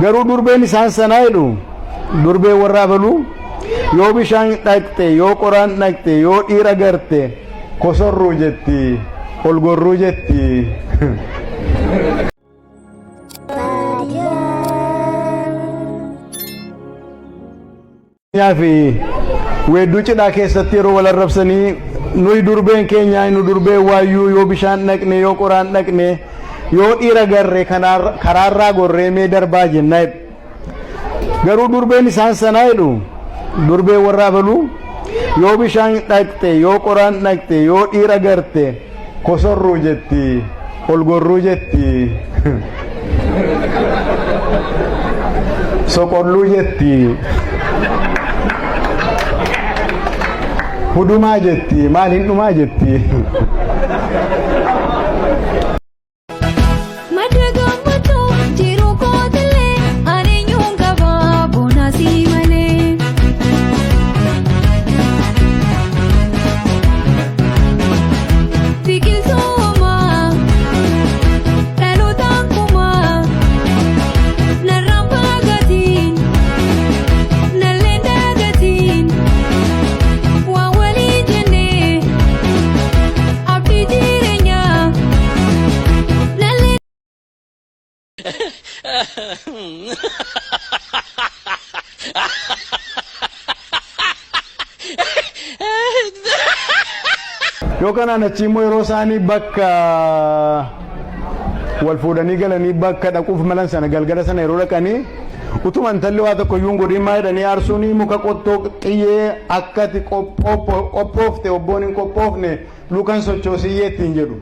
garuu durbeen isaan sanaa jedhu durbee warra abaluu yoo bishaan dhaqxe yoo qoraan dhaqxe yoo dhiira garte Sokorruu Jetti Olgorruu Jetti. Fi weedduu cidhaa keessatti yeroo wal arrabsanii nuyi durbeen keenya nu durbee waayyuu yoo bishaan dhaqne yoo qoraan dhaqne yoo dhiira garre karaarraa gorreemee darbaa jenna garuu durbeen isaan sanaa jedhu durbee warra abaluu yoo bishaan dhaqxe yoo qoraan dhaqxe yoo dhiira garte Sokorruu Jetti Olgorruu Jetti Sokorruu Jetti hudumaa Jetti maaliin dhumaa Jetti. Yoo kanaan achi immoo yeroo isaanii bakka wal fuudhanii galanii bakka dhaquuf malan sana galgala sana yeroo dhaqanii utuma intalli waa tokko iyyuu godhin maa jedhanii aarsuun muka qottoo xiyyee akkati qophoofte obboon hin qophoofne lukan sochoosiyye ittiin jedhu.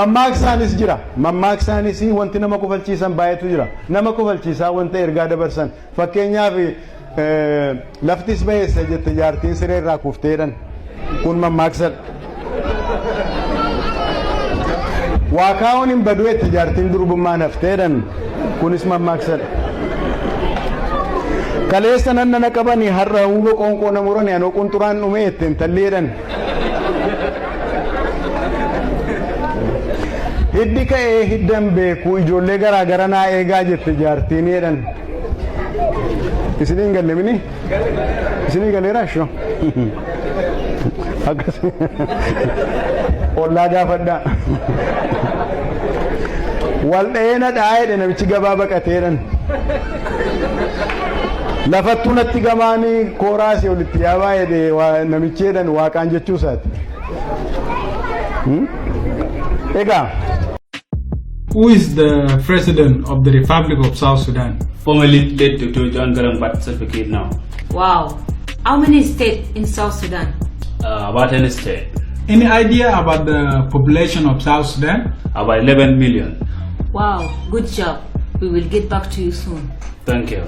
Mammaaksaanis jira. Mammaaksaanis wanti nama kofalchiisan baay'eetu jira. Nama kofalchiisaa wanta ergaa dabarsan fakkeenyaaf laftis bayeessa jette jaartiin siree irraa kufteedhan kun mammaaksadha. Waakaa'uun hin baduu jette jaartiin durbummaan hafteedhan kunis mammaaksadha. Kaleessa nannana qabanii har'a huba qoonqoo namurani anoo qunxuraan dhume jette intalleedhan. Hiddi ka'ee hiddan beeku ijoollee garaa gara naa eegaa jette jaartiin jedhan. Isiniin galle mini? Isinii galeera shoo? Akkasii. Ollaa gaafadhaa. Wal dheena dhaa'eedha namichi gabaa baqateedhan. Lafattuu natti gamaanii kooraasii olitti yaabaa jedhe namichi jedhan waaqaan jechuu isaati. Egaa. Who is the president of the Republic of South Sudan? Formerly led Dr. John Garang, but self-acute now. Wow. How many states in South Sudan? About 10 states. Any idea about the population of South Sudan? About 11 million. Wow, good job. We will get back to you soon. Thank you.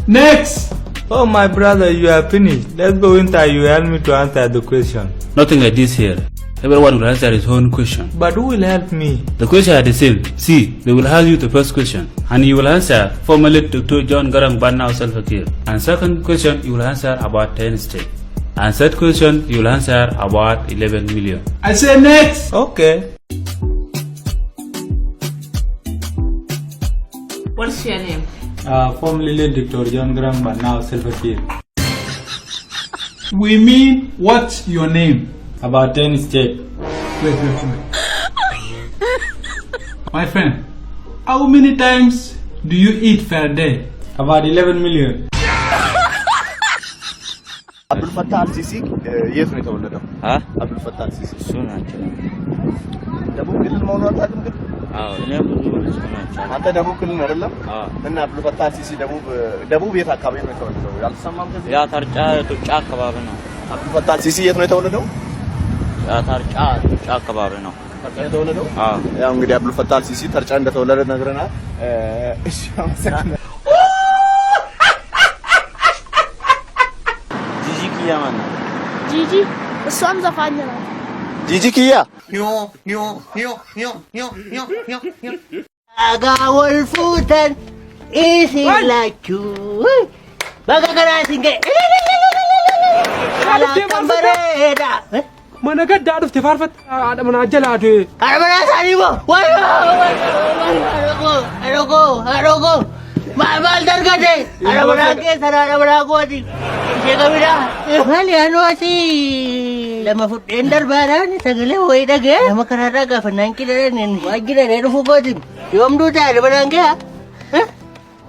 Next! Oh my brother, you are finished. Let's go inside. You help me to answer the question. Nothing like this here. Everyone will answer his own question. But who will help me? The question are the same. See, they will ask you the first question, and you will answer formerly Dr. John Garang, but now self-acute. And second question, you will answer about 10 states. And third question, you will answer about 11 million. I say next! Okay. What's your name? Formerly led Dr. John Garang, but now self-acute. We mean, what's your name? About 10 states. Wait. My friend, how many times do you eat per day? About 11 million. Abdul Fattah al-Sisi, yes, we told them. Huh? Abdul Fattah al-Sisi. Soon actually. Double kill Mawlana Tagum. አንተ ደቡብ ክልል ነው አይደለም? እና አብዱል ፈታህ አልሲሲ ደቡብ የት አካባቢ ነው የተወለደው? ያልተሰማም ከዚህ ያ ታርጫ ጡጫ አካባቢ ነው። አብዱል ፈታህ አልሲሲ የት ነው የተወለደው? ያ ታርጫ ጡጫ አካባቢ ነው። ተርጫ የተወለደው? ያው እንግዲህ አብዱል ፈታህ አልሲሲ ተርጫ እንደተወለደ ነግረናል። እሺ አመሰግናለሁ። ጂጂ ኪያ ማን ነው? ጂጂ እሷም ዘፋኝ ናት። ጂጂ ኪያ Agawal futan isilachu bagagana singe ala kambareda mana gaddaa dhufte faarfat haadha manaa jalaa du'e. Haadha manaa isaanii moo? Haroo maal dargate? Haadha manaa keessa haadha manaa kooti. Ishee qabidhaa. Maali anuu asii lama fudheen darbaadhaan sagalee wayii dhagee nama karaarraa gaafannaan qidhadhan waajjiranii dhufuu kooti. Yoomduu ta'a haadha manaan gahaa?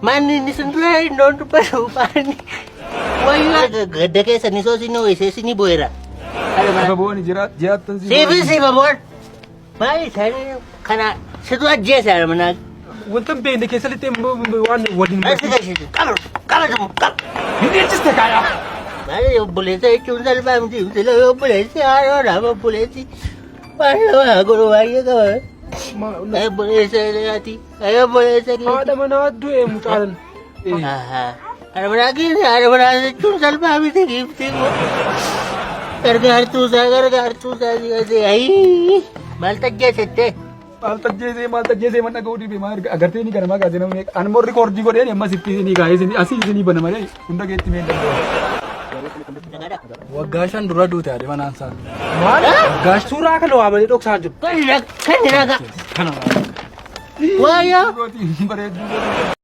Manni inni sun dura indoon dubbatu baani. Wayyaa gadda keessanii soosinii ho'iseesinii bu'eera. Sababoonni jiraatan Siifamoon. Maali isaanii kana situ ajjeese haadha manaa. wanta beekne keessatti waan waliin Qabatamu. hin ejjiste kaaya. Maali obboleessa jechuun salphaa miti. Sila obboleessi haadhoodha obboleessi. Maali waa godhu baay'ee qaba. Obboleessa ilaati. Obboleessa ilaati. haadha manaa du'e mucaalan. Haadha manaa jechuun salphaa miti giiftii. Gargaartuusaa ayi maal tajjeesette? maal tajjeesee man dhaga'uu dhibe maal agartee ni ganamaa kaasee namni anmoo rikoordii godheen amma sitti ni kaa'ee asii isinii bana malee hunda keetti mee danda'u. Waggaa 5 dura duute haadha manaan isaa. Maal? Waggaa suuraa kana waamanii dhoksaa jiru. Kan dhagaa. Kana. Waayyaa. Bareedduu.